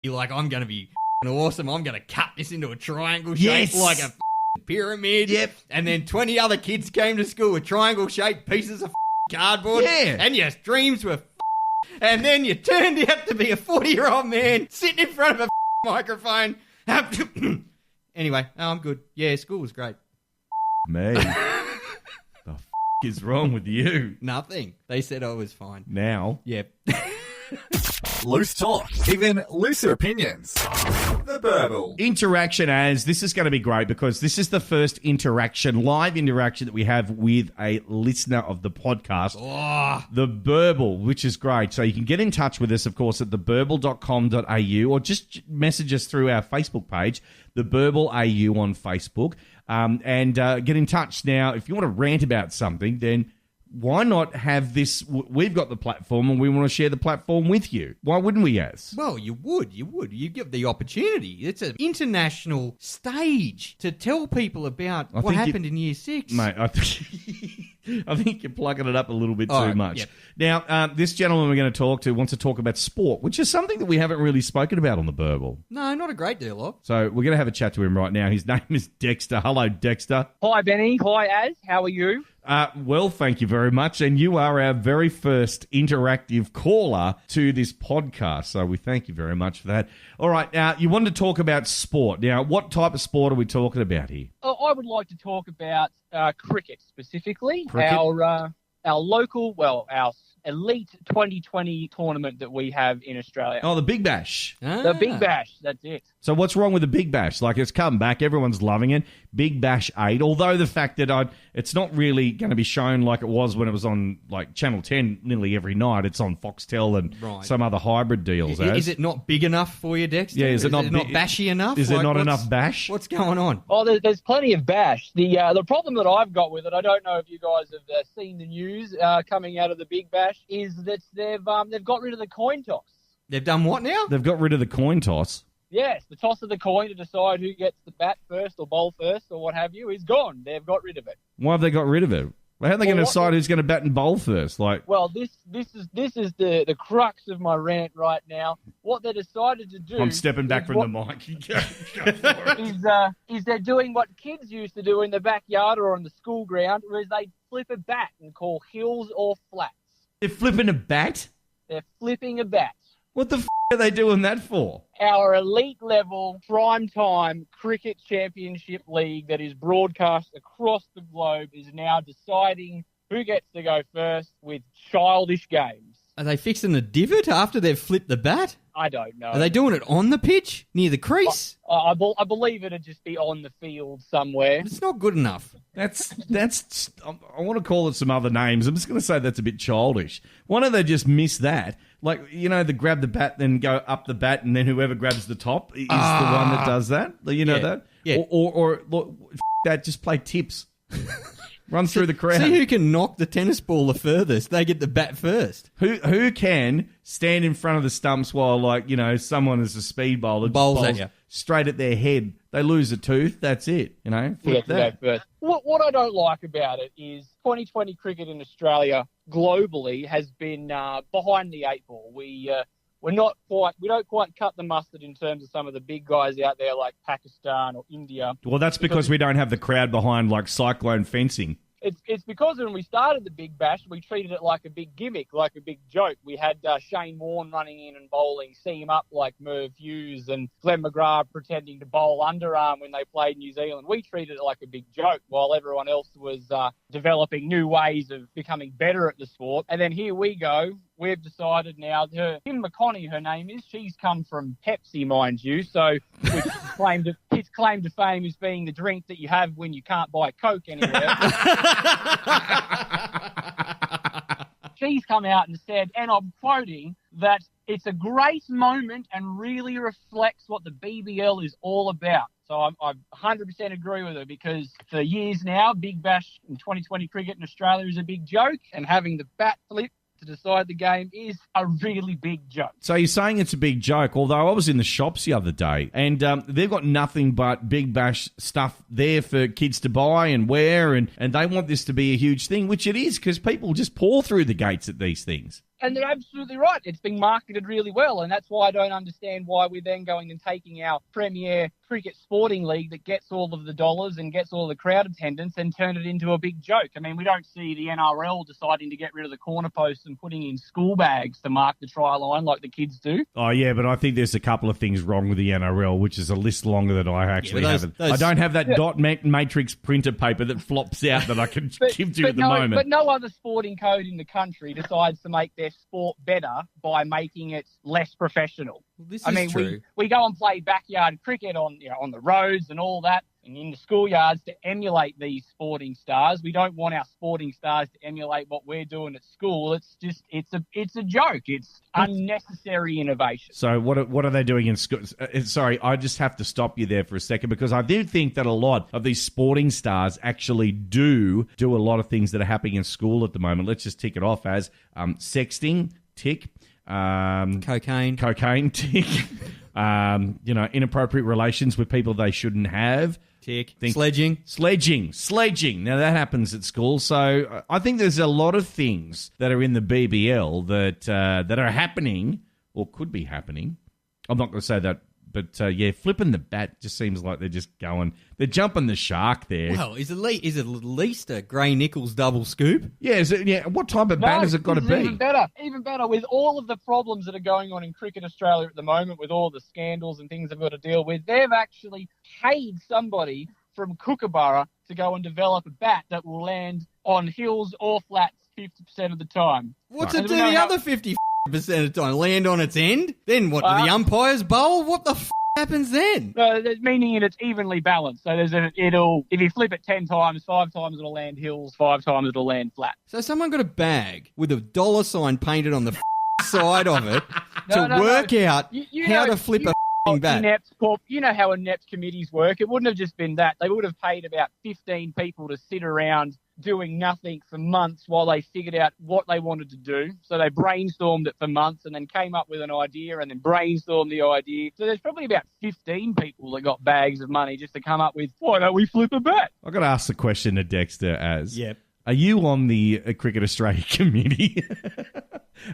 you're like, I'm going to be awesome. I'm going to cut this into a triangle shape like a pyramid. Yep. And then 20 other kids came to school with triangle-shaped pieces of cardboard. Yeah. And your dreams were and then you turned out to be a 40-year-old man sitting in front of a microphone. Anyway, I'm good. Yeah, school was great. Me. The is wrong with you? Nothing. They said I was fine. Now. Yep. Loose talk, even looser opinions. The Burble. Interaction as this is going to be great because this is the first live interaction that we have with a listener of the podcast. Oh. The Burble, which is great. So you can get in touch with us, of course, at theburble.com.au or just message us through our Facebook page, The Burble AU on Facebook, and get in touch. Now, if you want to rant about something, then why not have this? We've got the platform and we want to share the platform with you. Why wouldn't we, Az? Well, you would. You give the opportunity. It's an international stage to tell people about what happened in Year 6. Mate, I think you're plugging it up a little bit too much. Yep. Now, this gentleman we're going to talk to wants to talk about sport, which is something that we haven't really spoken about on the Burble. No, not a great deal of. So we're going to have a chat to him right now. His name is Dexter. Hello, Dexter. Hi, Benny. Hi, Az. How are you? Well, thank you very much. And you are our very first interactive caller to this podcast. So we thank you very much for that. All right. Now, you wanted to talk about sport. Now, what type of sport are we talking about here? I would like to talk about cricket specifically. Cricket? Our local, our elite 2020 tournament that we have in Australia. Oh, the Big Bash. The Big Bash, that's it. So what's wrong with the Big Bash? Like, it's come back. Everyone's loving it. Big Bash 8. Although the fact that it's not really going to be shown like it was when it was on, like, Channel 10 nearly every night. It's on Foxtel and some other hybrid deals. Is it not big enough for you, Dexter? Yeah, is it not bashy enough? Is there not enough bash? What's going on? Oh, there's plenty of bash. The problem that I've got with it, I don't know if you guys have seen the news coming out of the Big Bash, is that they've got rid of the coin toss. They've done what now? They've got rid of the coin toss. Yes, the toss of the coin to decide who gets the bat first or bowl first or what have you is gone. They've got rid of it. Why have they got rid of it? How are they going to decide who's going to bat and bowl first? Well, this is the crux of my rant right now. What they decided to do. I'm stepping back from the mic. is they're doing what kids used to do in the backyard or on the school ground, where they flip a bat and call hills or flats. They're flipping a bat? They're flipping a bat. What the are they doing that for? Our elite level primetime cricket championship league that is broadcast across the globe is now deciding who gets to go first with childish games. Are they fixing the divot after they've flipped the bat? I don't know. Are they doing it on the pitch, near the crease? I believe it'd just be on the field somewhere. It's not good enough. That's. I want to call it some other names. I'm just going to say that's a bit childish. Why don't they just miss that? Like, they grab the bat, then go up the bat, and then whoever grabs the top is the one that does that. You know that? Yeah. Or look, that, just play tips. Run through the crowd. See who can knock the tennis ball the furthest. They get the bat first. Who can stand in front of the stumps while, someone is a speed bowler bowls at you straight at their head. They lose a tooth. That's it. Flip that. Go first. What I don't like about it is 2020 cricket in Australia globally has been behind the eight ball. We don't quite cut the mustard in terms of some of the big guys out there like Pakistan or India. Well, that's because we don't have the crowd behind like cyclone fencing. It's because when we started the Big Bash, we treated it like a big gimmick, like a big joke. We had Shane Warne running in and bowling seam up like Merv Hughes and Glenn McGrath pretending to bowl underarm when they played New Zealand. We treated it like a big joke while everyone else was developing new ways of becoming better at the sport. And then here we go. We've decided now, Kim McConney, her name is, she's come from Pepsi, mind you, so its claim to fame is being the drink that you have when you can't buy Coke anywhere. She's come out and said, and I'm quoting, that it's a great moment and really reflects what the BBL is all about. So I 100% agree with her because for years now, Big Bash in 2020 cricket in Australia is a big joke, and having the bat flip to decide the game is a really big joke. So you're saying it's a big joke, although I was in the shops the other day and they've got nothing but Big Bash stuff there for kids to buy and wear and they want this to be a huge thing, which it is because people just pour through the gates at these things. And they're absolutely right. It's being marketed really well, and that's why I don't understand why we're then going and taking our premier cricket sporting league that gets all of the dollars and gets all the crowd attendance and turn it into a big joke. I mean, we don't see the NRL deciding to get rid of the corner posts and putting in school bags to mark the try line like the kids do. Oh, yeah, but I think there's a couple of things wrong with the NRL, which is a list longer than I actually have. I don't have that dot matrix printer paper that flops out that I can give to you at the moment. But no other sporting code in the country decides to make their sport better by making it less professional. Well, this I is mean, true. we go and play backyard cricket on the roads and all that, and in the schoolyards to emulate these sporting stars. We don't want our sporting stars to emulate what we're doing at school. It's just it's a joke. It's unnecessary innovation. So what are they doing in school? Sorry, I just have to stop you there for a second because I do think that a lot of these sporting stars actually do a lot of things that are happening in school at the moment. Let's just tick it off as sexting, tick. Cocaine, tick. Inappropriate relations with people they shouldn't have. tick. Sledging. Now, that happens at school. So I think there's a lot of things that are in the BBL that are happening or could be happening. I'm not going to say that. But, flipping the bat just seems like they're jumping the shark there. Well, is it at least a Gray Nichols double scoop? Yeah, what type of bat has it got to be? Even better. With all of the problems that are going on in Cricket Australia at the moment, with all the scandals and things they've got to deal with, they've actually paid somebody from Kookaburra to go and develop a bat that will land on hills or flats 50% of the time. What's it do the other 50% of the time? Land on its end? Then what, do the umpires bowl? What the happens then? Meaning it's evenly balanced. So if you flip it 10 times, 5 times it'll land hills, 5 times it'll land flat. So someone got a bag with a dollar sign painted on the side of it to work out how to flip a bat. You know how inept committees work. It wouldn't have just been that. They would have paid about 15 people to sit around doing nothing for months while they figured out what they wanted to do. So they brainstormed it for months and then came up with an idea and then brainstormed the idea. So there's probably about 15 people that got bags of money just to come up with, why don't we flip a bat? I've got to ask the question to Dexter as, yep. Are you on the Cricket Australia committee?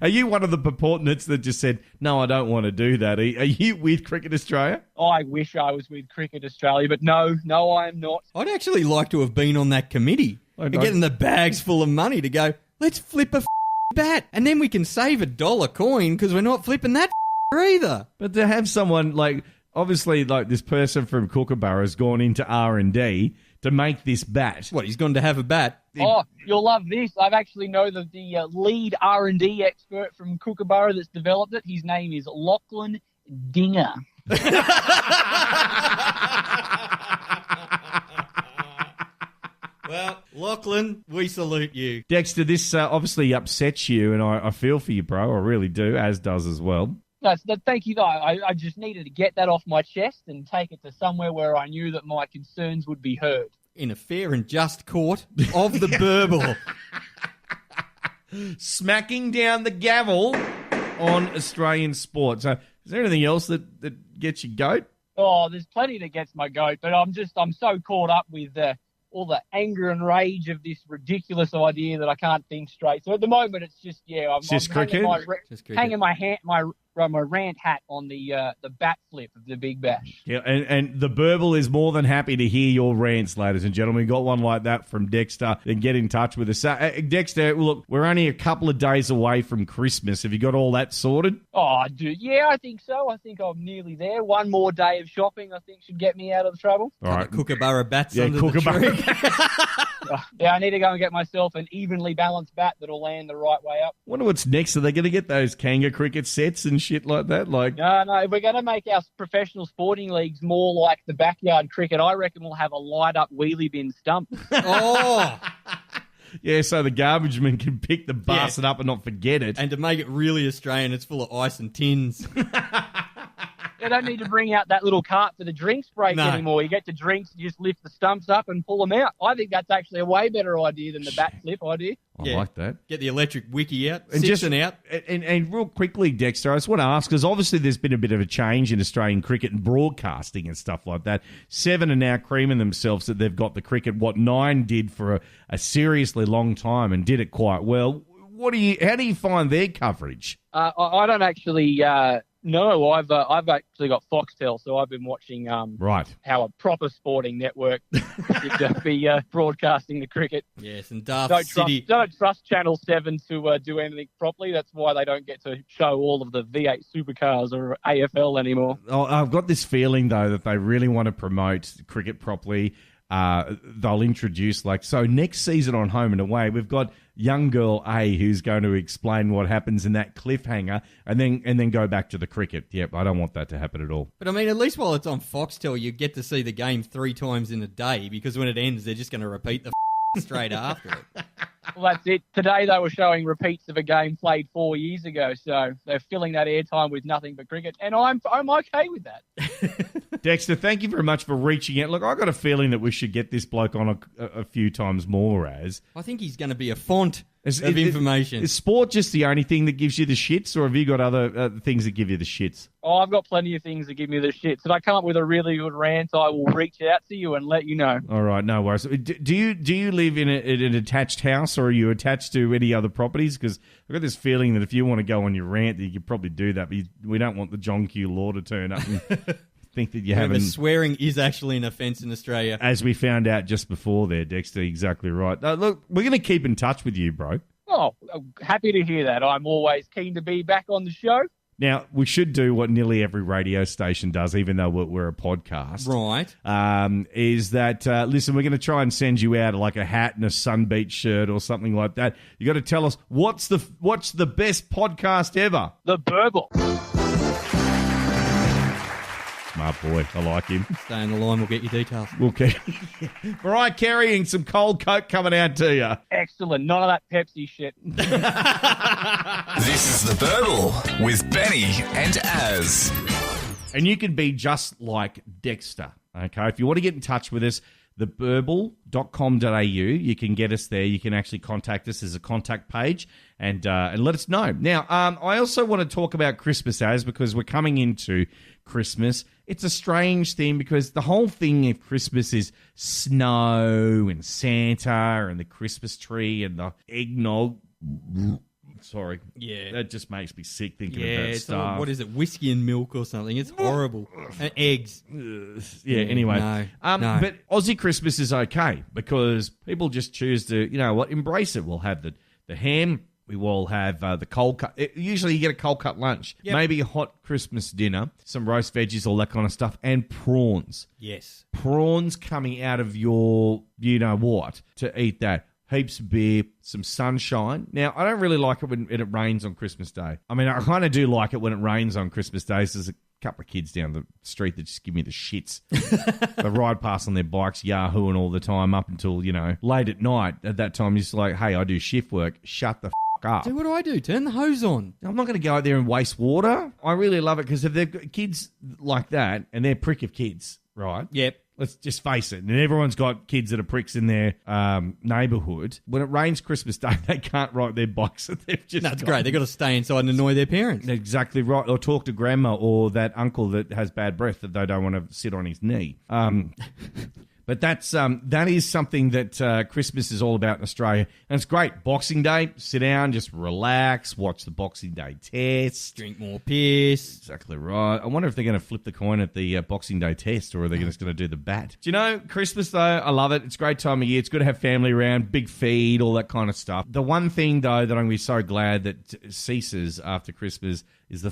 Are you one of the purportants that just said, no, I don't want to do that? Are you with Cricket Australia? I wish I was with Cricket Australia, but no, I am not. I'd actually like to have been on that committee. And getting the bags full of money to go, let's flip a bat. And then we can save $1 coin because we're not flipping that either. But to have someone obviously this person from Kookaburra has gone into R&D to make this bat. What, he's gone to have a bat? Oh, you'll love this. I've actually know the lead R&D expert from Kookaburra that's developed it. His name is Lachlan Dinger. Well, Lachlan, we salute you. Dexter, this obviously upsets you, and I feel for you, bro. I really do, as does as well. No, thank you. I just needed to get that off my chest and take it to somewhere where I knew that my concerns would be heard. In a fair and just court of the Burble. Smacking down the gavel on Australian sport. So is there anything else that gets you goat? Oh, there's plenty that gets my goat, but I'm so caught up with all the anger and rage of this ridiculous idea that I can't think straight. So at the moment, it's just hanging my rant hat on the bat flip of the Big Bash. Yeah, and the Burble is more than happy to hear your rants, ladies and gentlemen. We got one like that from Dexter. Then get in touch with us. Dexter, look, we're only a couple of days away from Christmas. Have you got all that sorted? Oh, dude, yeah, I think so. I think I'm nearly there. One more day of shopping, I think, should get me out of the trouble. All right, Kookaburra bats under the tree. Yeah, I need to go and get myself an evenly balanced bat that'll land the right way up. Wonder what's next. Are they going to get those Kanga cricket sets and shit like that? No. If we're going to make our professional sporting leagues more like the backyard cricket, I reckon we'll have a light-up wheelie bin stump. Oh! Yeah, so the garbage man can pick the bastard up and not forget it. And to make it really Australian, it's full of ice and tins. They don't need to bring out that little cart for the drinks break anymore. You get the drinks, you just lift the stumps up and pull them out. I think that's actually a way better idea than the bat flip idea. I like that. Get the electric wiki out, and out. And real quickly, Dexter, I just want to ask, because obviously there's been a bit of a change in Australian cricket and broadcasting and stuff like that. 7 are now creaming themselves that they've got the cricket, what 9 did for a seriously long time and did it quite well. How do you find their coverage? I don't actually know. I've actually got Foxtel, so I've been watching Right. how a proper sporting network should be broadcasting the cricket. Yes, and Darth Don't City. trust Channel 7 to do anything properly. That's why they don't get to show all of the V8 supercars or AFL anymore. Oh, I've got this feeling, though, that they really want to promote cricket properly. They'll introduce, so next season on Home and Away, we've got young girl A who's going to explain what happens in that cliffhanger and then go back to the cricket. Yep, I don't want that to happen at all. But I mean, at least while it's on Foxtel, you get to see the game 3 times in a day, because when it ends, they're just going to repeat the straight after it. Well, that's it. Today they were showing repeats of a game played 4 years ago, so they're filling that airtime with nothing but cricket, and I'm okay with that. Dexter, thank you very much for reaching out. Look, I got a feeling that we should get this bloke on a few times more, I think he's going to be a font of information. Is sport just the only thing that gives you the shits, or have you got other things that give you the shits? Oh, I've got plenty of things that give me the shits. If I come up with a really good rant, I will reach out to you and let you know. All right, no worries. Do you live in an attached house, or are you attached to any other properties? Because I've got this feeling that if you want to go on your rant, you could probably do that, but we don't want the John Q. Law to turn up and think that you haven't. Swearing is actually an offence in Australia. As we found out just before there, Dexter, exactly right. Look, we're going to keep in touch with you, bro. Oh, happy to hear that. I'm always keen to be back on the show. Now, we should do what nearly every radio station does, even though we're a podcast. Right. Is that, listen, we're going to try and send you out like a hat and a Sunbeat shirt or something like that. You got to tell us what's the best podcast ever? The Burble. Smart boy. I like him. Stay on the line. We'll get your details. We'll keep Mariah Carey and some cold Coke coming out to you. Excellent. None of that Pepsi shit. This is The Burble with Benny and Az. And you can be just like Dexter, okay? If you want to get in touch with us, theburble.com.au, you can get us there. You can actually contact us. There's a contact page and let us know. Now, I also want to talk about Christmas, Az, because we're coming into Christmas. It's a strange thing because the whole thing of Christmas is snow and Santa and the Christmas tree and the eggnog. Sorry. Yeah. That just makes me sick thinking Yeah, about it's stuff. what is it, whiskey and milk or something? It's horrible. And eggs. Yeah, anyway. No. But Aussie Christmas is okay because people just choose to, you know what, embrace it. We'll have the ham. We will have the cold cut. Usually you get a cold cut lunch. Yep. Maybe a hot Christmas dinner, some roast veggies, all that kind of stuff, and prawns. Yes. Prawns coming out of your, you know what, to eat that. Heaps of beer, some sunshine. Now, I don't really like it when it rains on Christmas Day. I mean, I kind of do like it when it rains on Christmas Day. So there's a couple of kids down the street that just give me the shits. They ride past on their bikes, yahooing all the time up until, you know, late at night. At that time, it's like, hey, I do shift work. Shut the up. So what do? Turn the hose on. I'm not going to go out there and waste water. I really love it because if they've got kids like that, and they're prick of kids, right? Yep. Let's just face it. And everyone's got kids that are pricks in their neighbourhood. When it rains Christmas Day, they can't ride their bikes. They've just That's great. They've got to stay inside and annoy their parents. Exactly right. Or talk to grandma or that uncle that has bad breath that they don't want to sit on his knee. But that is something that Christmas is all about in Australia. And it's great. Boxing Day, sit down, just relax, watch the Boxing Day test. Drink more piss. Exactly right. I wonder if they're going to flip the coin at the Boxing Day test or are they just going to do the bat? Do you know, Christmas, though, I love it. It's a great time of year. It's good to have family around, big feed, all that kind of stuff. The one thing, though, that I'm going to be so glad that ceases after Christmas is the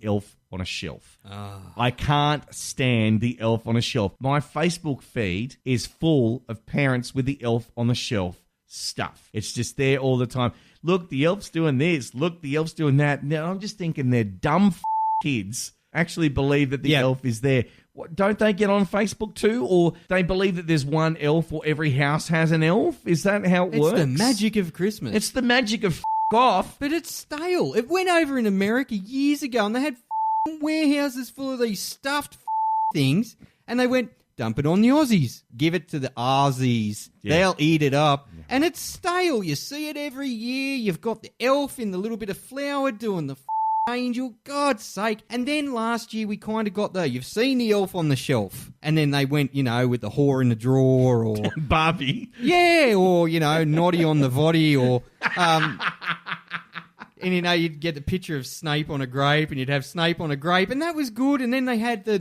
elf on a shelf. I can't stand the elf on a shelf. My Facebook feed is full of parents with the elf on the shelf stuff. It's just there all the time. Look, the elf's doing this. Look, the elf's doing that. Now, I'm just thinking they're dumb kids actually believe that the elf is there. What, don't they get on Facebook too? Or they believe that there's one elf or every house has an elf? Is that how it works? It's the magic of Christmas. It's the magic of off. But it's stale. It went over in America years ago and they had warehouses full of these stuffed things and they went, dump it on the Aussies. Give it to the Aussies. Yeah. They'll eat it up. Yeah. And it's stale. You see it every year. You've got the elf in the little bit of flour doing the angel. God's sake. And then last year we kind of got you've seen the elf on the shelf. And then they went, you know, with the whore in the drawer or... Barbie. Yeah, or, you know, naughty on the voddy or... And, you'd get the picture of Snape on a grape, and you'd have Snape on a grape, and that was good. And then they had the